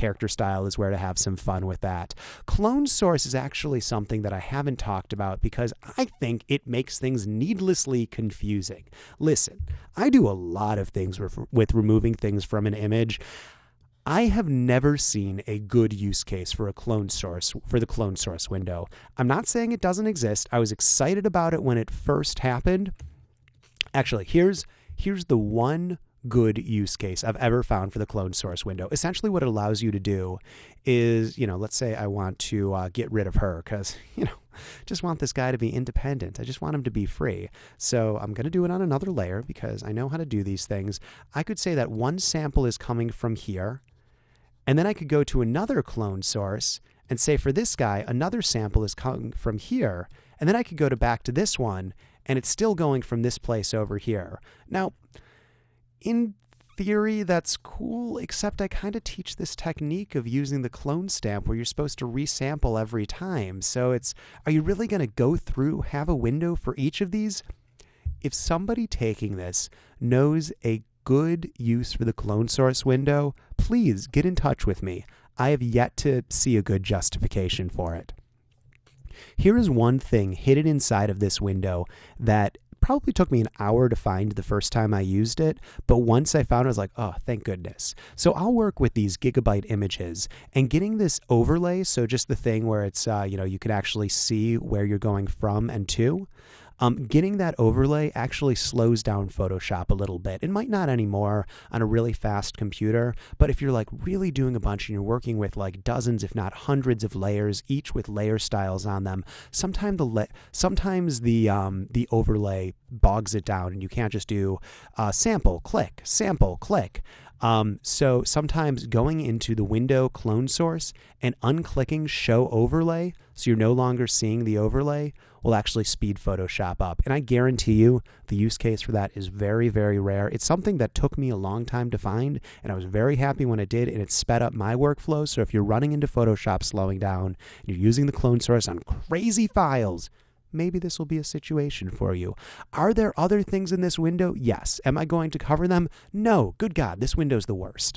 character style is where to have some fun with that. Clone source is actually something that I haven't talked about because I think it makes things needlessly confusing. Listen, I do a lot of things with removing things from an image. I have never seen a good use case for a clone source, for the clone source window. I'm not saying it doesn't exist. I was excited about it when it first happened. Actually, here's the one good use case I've ever found for the clone source window. Essentially what it allows you to do is, let's say I want to get rid of her because, just want this guy to be independent. I just want him to be free. So I'm going to do it on another layer because I know how to do these things. I could say that one sample is coming from here. And then I could go to another clone source and say for this guy, another sample is coming from here. And then I could go back to this one and it's still going from this place over here. Now, in theory, that's cool, except I kind of teach this technique of using the clone stamp where you're supposed to resample every time. So are you really going to go through, have a window for each of these? If somebody taking this knows a good use for the clone source window, please get in touch with me. I have yet to see a good justification for it. Here is one thing hidden inside of this window that probably took me an hour to find the first time I used it, but once I found it, I was like, oh, thank goodness. So I'll work with these gigabyte images and getting this overlay, so just the thing where it's, you can actually see where you're going from and to. Getting that overlay actually slows down Photoshop a little bit. It might not anymore on a really fast computer, but if you're like really doing a bunch and you're working with like dozens, if not hundreds of layers, each with layer styles on them, sometimes the overlay bogs it down and you can't just do sample, click, sample, click. So sometimes going into the window clone source and unclicking show overlay, so you're no longer seeing the overlay, will actually speed Photoshop up. And I guarantee you the use case for that is very, very rare. It's something that took me a long time to find, and I was very happy when it did, and it sped up my workflow. So if you're running into Photoshop slowing down, and you're using the clone source on crazy files, maybe this will be a situation for you. Are there other things in this window? Yes. Am I going to cover them? No. Good God, this window's the worst.